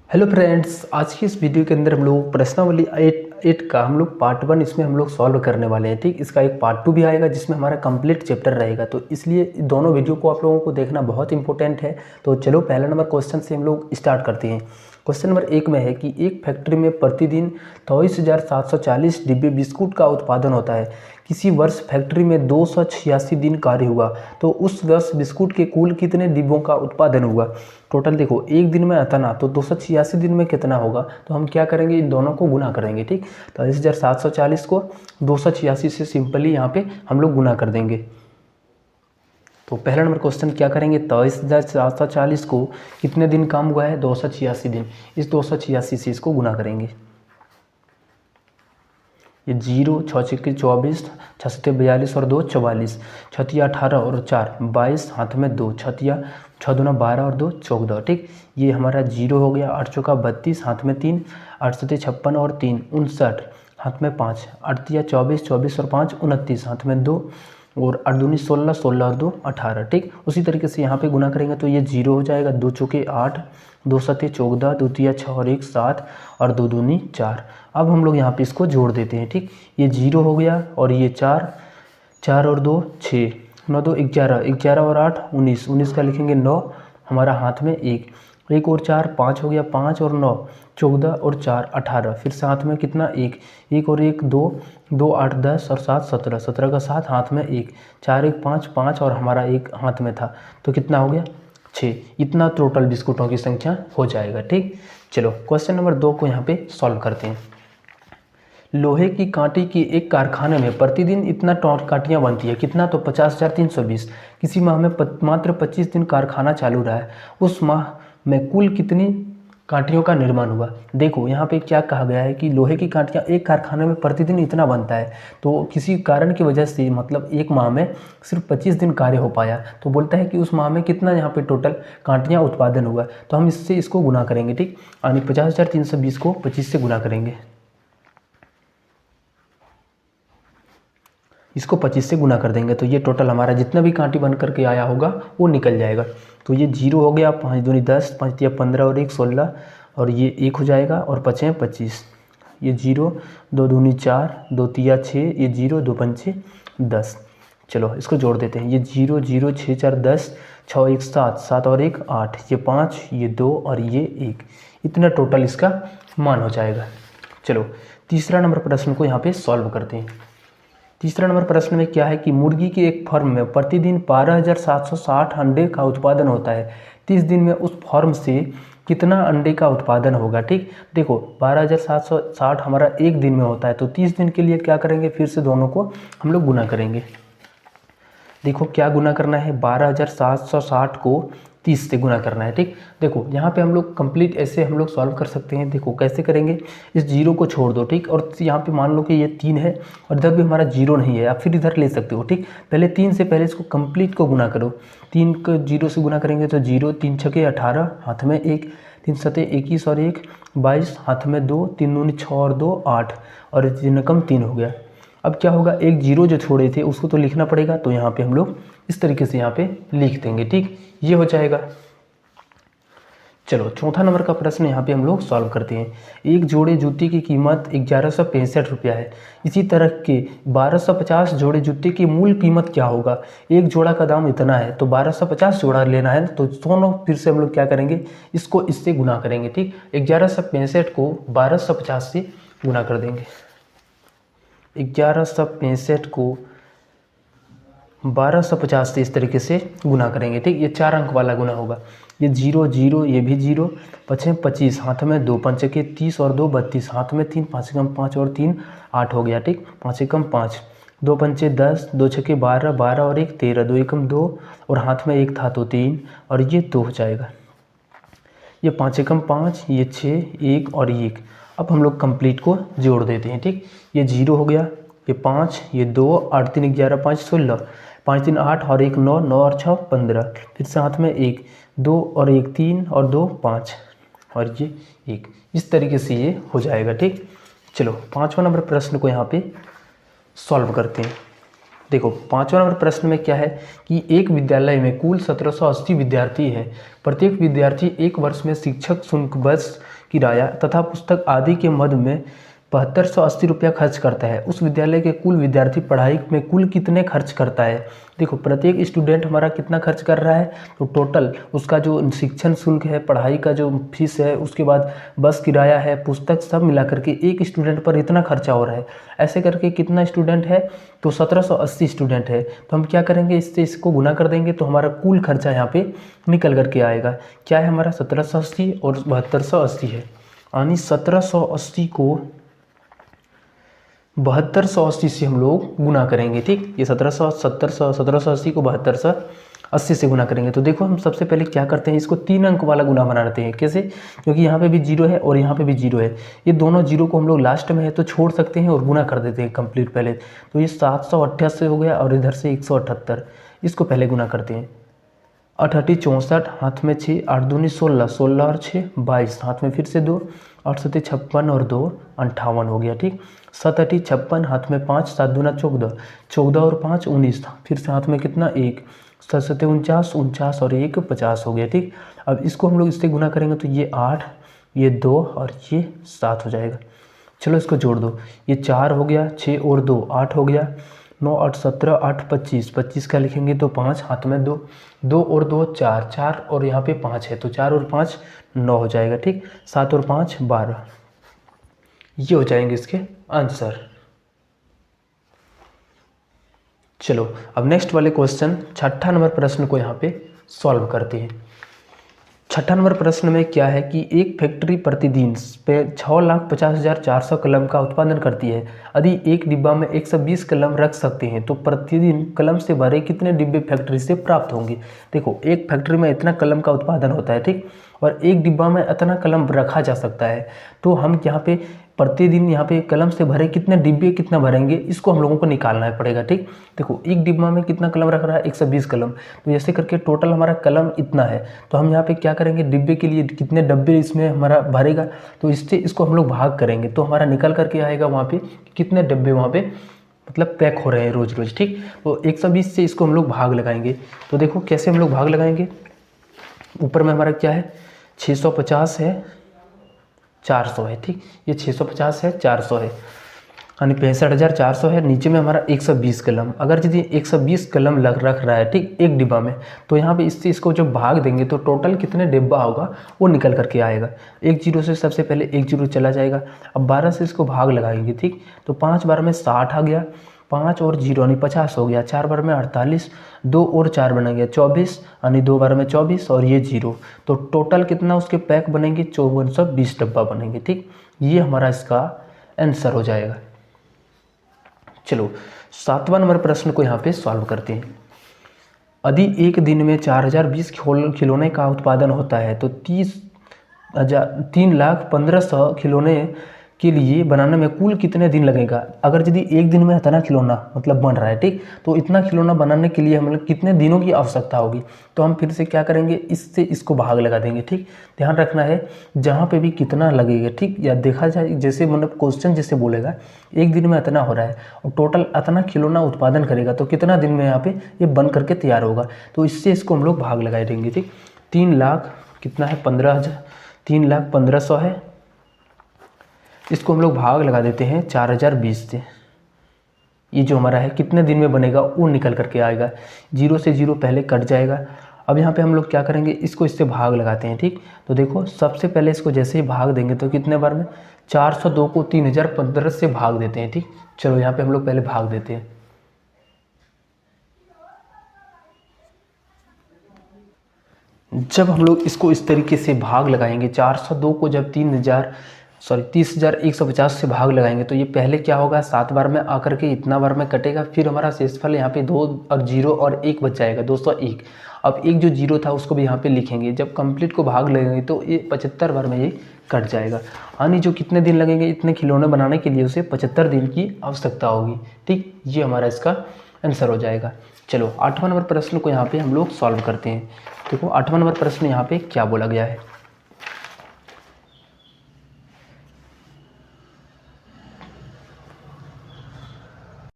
Hello friends, आज की इस वीडियो के अंदर हम लोग प्रश्नावली एट का हम लोग पार्ट 1 इसमें हम लोग सॉल्व करने वाले हैं। ठीक, इसका एक पार्ट 2 भी आएगा जिसमें हमारा कंप्लीट चैप्टर रहेगा। तो इसलिए दोनों वीडियो को आप लोगों को देखना बहुत इंपॉर्टेंट है। तो चलो पहला नंबर क्वेश्चन से हम लोग स्टार्ट करते हैं। क्वेश्चन नंबर 1 में है कि एक फैक्ट्री में प्रतिदिन 23,740 डिब्बे बिस्कुट का उत्पादन होता है। किसी वर्ष फैक्ट्री में 286 दिन कार्य हुआ, तो उस वर्ष बिस्कुट के कुल कितने डिब्बों का उत्पादन हुआ। टोटल देखो, एक दिन में इतना, तो 286 दिन में कितना होगा। तो हम क्या करेंगे, इन दोनों को गुना करेंगे। ठीक, तो 23,740 को 286 से सिंपली यहाँ पे हम लोग गुना कर देंगे। तो पहला नंबर क्वेश्चन क्या करेंगे, 23,740 को कितने दिन काम हुआ है, 286 दिन। इस 286 से इसको गुना करेंगे। ये 0 6 छक्के 24, 6 सत्ते 42 और 2 44, छतिया 18 और 4 22, हाथ में 2, छतिया 6 दूना 12 और 2 14। ठीक, ये हमारा 0 हो गया। 8 चौका 32, हाथ में 3, 8 सत्ते 56 और 3 59, हाथ में 5, 8 तिया 24, 24 और 5 29, हाथ में 2 और 8 दूनी 16, 16 और 2 18। ठीक, उसी तरीके से यहाँ पे गुना करेंगे तो ये 0 हो जाएगा। 2 चौके 8, 2 सत्ते 14, 2 तिया 6 और 1 7 और 2 दूनी 4। अब हम लोग यहाँ पे इसको जोड़ देते हैं। ठीक, ये 0 हो गया और ये 4, 4 और 2 6, 9 2 11, 11 और 8 19, 19 का लिखेंगे 9, हमारा हाथ में 1, 1 और 4 5 हो गया, 5 और 9 14 और 4 18, फिर साथ में कितना 1, 1 और 1 2, 2 8 10 और 7 17, 17 का 7, हाथ में 1, 4 1 5 5 और हमारा 1 हाथ में था, तो कितना हो गया 6। इतना टोटल बिस्कुटों की संख्या हो जाएगा। ठीक, चलो क्वेश्चन नंबर 2 को यहाँ पे सॉल्व करते हैं। लोहे की कांटे की एक कारखाने में प्रतिदिन इतना कांटियाँ बनती है, कितना, तो 50,320। किसी माह में मात्र 25 दिन कारखाना चालू रहा है, उस माह में कुल कितनी कांटियों का निर्माण हुआ। देखो यहाँ पे क्या कहा गया है कि लोहे की कांटियाँ एक कारखाने में प्रतिदिन इतना बनता है, तो किसी कारण की वजह से मतलब एक माह में सिर्फ 25 दिन कार्य हो पाया, तो बोलता है कि उस माह में कितना यहाँ पे टोटल कांटियाँ उत्पादन हुआ। तो हम इससे इसको गुना करेंगे। ठीक, यानी 50,320 को 25 से गुना करेंगे। इसको 25 से गुना कर देंगे तो ये टोटल हमारा जितना भी कांटी बन करके आया होगा वो निकल जाएगा। तो ये 0 हो गया, 5 दूनी 10, 5 तिया 15 और 1 16, और ये 1 हो जाएगा और 5 25। ये 0, 2 दूनी 4, 2 तिया 6, ये 0, 2 पंचे 10। चलो इसको जोड़ देते हैं। ये 0 0 6 4 10, 6 1 7, 7 और 1 8, ये 5, ये 2 और ये 1। इतना टोटल इसका मान हो जाएगा। चलो तीसरा नंबर प्रश्न को यहाँ पे सॉल्व करते हैं। तीसरा नंबर प्रश्न में क्या है कि मुर्गी की एक फर्म में प्रतिदिन 12,760 अंडे का उत्पादन होता है। 30 दिन में उस फर्म से कितना अंडे का उत्पादन होगा। ठीक, देखो 12,760 हमारा एक दिन में होता है, तो 30 दिन के लिए क्या करेंगे, फिर से दोनों को हम लोग गुना करेंगे। देखो क्या गुना करना है, 12,760 को 30 से गुना करना है। ठीक, देखो यहाँ पे हम लोग कंप्लीट ऐसे हम लोग सॉल्व कर सकते हैं। देखो कैसे करेंगे, इस 0 को छोड़ दो। ठीक, और यहाँ पे मान लो कि ये 3 है और इधर भी हमारा 0 नहीं है, आप फिर इधर ले सकते हो। ठीक, पहले 3 से पहले इसको कंप्लीट को गुना करो। 3 को 0 से गुना करेंगे तो 0, 3 छके 18, हाथ में 1, 3 सते 21 और 1 22, हाथ में 2, 3 दूनी 6 और 2 8, और रकम 3 हो गया। अब क्या होगा, एक 0 जो छोड़े थे उसको तो लिखना पड़ेगा, तो यहाँ पे हम लोग इस तरीके से यहाँ पे लिख देंगे। ठीक, ये हो जाएगा। चलो चौथा नंबर का प्रश्न यहाँ पे हम लोग सॉल्व करते हैं। एक जोड़े जूते की कीमत 1165 रुपया है। इसी तरह के 1250 जोड़े जूते की मूल कीमत क्या होगा। एक जोड़ा का दाम इतना है, तो 1250 जोड़ा लेना है, तो दोनों फिर से हम लोग क्या करेंगे, इसको इससे गुना करेंगे। ठीक, 1165 को 1250 से गुना कर देंगे। 1165 को 1250 से इस तरीके से गुना करेंगे। ठीक, ये 4 अंक वाला गुना होगा। ये 0 0, ये भी 0, 5 25, हाथ में 2, 5 के 30 और 2 32, हाथ में 3, 5 कम 5 और 3 8 हो गया। ठीक, 5 कम 5, 2 पंचे 10, 2 छके 12, 12 और 1 13, 2 एकम 2 और हाथ में 1 था तो 3, और ये 2 हो जाएगा। ये 5 एकम 5, ये 6 1 और 1। अब हम लोग कंप्लीट को जोड़ देते हैं। ठीक, ये 0 हो गया, ये 5, ये 2, 8 3 11 5 16, 5 3 8 और 1 9, 9 और 6 15, फिर से हाथ में 1 2 और 1 3 और 2 5 और ये 1। इस तरीके से ये हो जाएगा। ठीक, चलो पाँचवा नंबर प्रश्न को यहाँ पे सॉल्व करते हैं। देखो पाँचवा नंबर प्रश्न में क्या है कि एक विद्यालय में कुल 1780 विद्यार्थी हैं। प्रत्येक विद्यार्थी एक वर्ष में शिक्षक शुल्क बस किराया तथा पुस्तक आदि के मद में 7280 रुपया खर्च करता है, उस विद्यालय के कुल विद्यार्थी पढ़ाई में कुल कितने खर्च करता है। देखो प्रत्येक स्टूडेंट हमारा कितना खर्च कर रहा है, तो टोटल उसका जो शिक्षण शुल्क है, पढ़ाई का जो फीस है, उसके बाद बस किराया है, पुस्तक, सब मिला करके एक स्टूडेंट पर इतना खर्चा हो रहा है। ऐसे करके कितना स्टूडेंट है, तो 1780 स्टूडेंट है। तो हम क्या करेंगे, इससे इसको गुना कर देंगे तो हमारा कुल खर्चा यहाँ पे निकल करके आएगा। क्या है हमारा 1780 और 7280 है, यानी 1780 को 7280 से हम लोग गुना करेंगे। ठीक, ये 1780 को 7280 से गुना करेंगे। तो देखो हम सबसे पहले क्या करते हैं, इसको 3 अंक वाला गुना बना लेते हैं। कैसे, क्योंकि यहाँ पे भी 0 है और यहाँ पे भी 0 है, ये दोनों 0 को हम लोग लास्ट में है तो छोड़ सकते हैं और गुना कर देते हैं कंप्लीट पहले। तो ये 788 हो गया और इधर से 178, इसको पहले गुना करते हैं। 8 64, हाथ में 6, 8 दूनी 16, 16 और 6 22, हाथ में फिर से 2, 8 7 56 और 2 58 हो गया। ठीक, 7 8 56, हाथ में 5, 7 दूना 14, 14 और 5 19, फिर से हाथ में कितना 1, 7 7 49, 49 और 1 50 हो गया। ठीक, अब इसको हम लोग इससे गुना करेंगे तो ये 8, ये 2 और ये 7 हो जाएगा। चलो इसको जोड़ दो, ये 4 हो गया, 6 और 2 8 हो गया, 9 8 17, 8 25, 25 का लिखेंगे तो 5, हाथ में 2, 2 और 2 4, 4 और यहाँ पे 5 है तो 4 और 5 9 हो जाएगा। ठीक, 7 और 5 12, ये हो जाएंगे इसके आंसर। चलो अब नेक्स्ट वाले क्वेश्चन 6ठा नंबर प्रश्न को यहाँ पे सॉल्व करते हैं। 6ठा नंबर प्रश्न में क्या है कि एक फैक्ट्री प्रतिदिन 6,50,400 कलम का उत्पादन करती है। यदि एक डिब्बा में 120 कलम रख सकते हैं तो प्रतिदिन कलम से भरे कितने डिब्बे फैक्ट्री से प्राप्त होंगे। देखो एक फैक्ट्री में इतना कलम का उत्पादन होता है, ठीक, और एक डिब्बा में इतना कलम रखा जा सकता है। तो हम यहाँ पे प्रतिदिन यहाँ पे कलम से भरे कितने डिब्बे कितना भरेंगे, इसको हम लोगों को निकालना पड़ेगा। ठीक, देखो एक डिब्बा में कितना कलम रख रहा है, 120 कलम, तो ऐसे करके टोटल हमारा कलम इतना है। तो हम यहाँ पे क्या करेंगे, डिब्बे के लिए कितने डब्बे इसमें हमारा भरेगा, तो इससे इसको हम लोग भाग करेंगे तो हमारा निकल करके आएगा वहाँ पे कितने डब्बे वहाँ पे मतलब पैक हो रहे हैं रोज़ रोज़। ठीक, तो 120 से इसको हम लोग भाग लगाएंगे। तो देखो कैसे हम लोग भाग लगाएंगे, ऊपर में हमारा क्या है 650 है 400 है। ठीक, ये 650 है 400 है, यानी 65,400 है। नीचे में हमारा 120 कलम, अगर यदि 120 कलम रख रहा है, ठीक, एक डिब्बा में, तो यहाँ पे इससे इसको जब भाग देंगे तो टोटल कितने डिब्बा होगा वो निकल करके आएगा। 1 0 से सबसे पहले 1 0 चला जाएगा। अब 12 से इसको भाग लगाएंगे। ठीक, तो 5 बार में 60 आ गया, 5 और 0 यानी 50 हो गया, 4 बार में 48, 2 और 4 बन गया 24, यानी 2 बार में 24 और ये 0, तो टोटल कितना उसके पैक बनेंगे 5420 डब्बा बनेंगे। ठीक, ये हमारा इसका आंसर हो जाएगा। चलो 7वां नंबर प्रश्न को यहाँ पे सॉल्व करते हैं। यदि एक दिन में 4020 खिलौने का उत्पादन होता है तो 3,15,100 खिलौने के लिए बनाने में कुल कितने दिन लगेगा। अगर यदि एक दिन में इतना खिलौना मतलब बन रहा है, ठीक, तो इतना खिलौना बनाने के लिए हम लोग कितने दिनों की आवश्यकता होगी। तो हम फिर से क्या करेंगे, इससे इसको भाग लगा देंगे। ठीक, ध्यान रखना है जहाँ पे भी कितना लगेगा। ठीक, या देखा जाए जैसे मतलब क्वेश्चन जैसे बोलेगा एक दिन में इतना हो रहा है और टोटल इतना खिलौना उत्पादन करेगा तो कितना दिन में यहाँ पे ये बन करके तैयार होगा, तो इससे इसको हम लोग भाग लगा देंगे। ठीक, 3 लाख कितना है 15,000, 3,15,100 है, इसको हम लोग भाग लगा देते हैं 4020 से। ये जो हमारा है कितने दिन में बनेगा वो निकल करके आएगा। 0 से 0 पहले कट जाएगा। अब यहाँ पे हम लोग क्या करेंगे, इसको इससे भाग लगाते हैं। ठीक, तो देखो सबसे पहले इसको जैसे ही भाग देंगे तो कितने बार में 402 को 3015 से भाग देते हैं। ठीक, चलो यहाँ पे हम लोग पहले भाग देते हैं। जब हम लोग इसको इस तरीके से भाग लगाएंगे, 402 को जब 30,150 से भाग लगाएंगे तो ये पहले क्या होगा 7 बार में आकर के इतना बार में कटेगा, फिर हमारा शेषफल यहाँ पे 2 और 0 और 1 बच जाएगा 201। अब एक जो 0 था उसको भी यहाँ पे लिखेंगे, जब कंप्लीट को भाग लगेंगे तो ये 75 बार में ये कट जाएगा। यानी जो कितने दिन लगेंगे इतने खिलौने बनाने के लिए उसे 75 दिन की आवश्यकता होगी। ठीक, ये हमारा इसका आंसर हो जाएगा। चलो 8वां नंबर प्रश्न को यहाँ पे हम लोग सॉल्व करते हैं। देखो 8वां नंबर प्रश्न यहाँ पे क्या बोला गया है।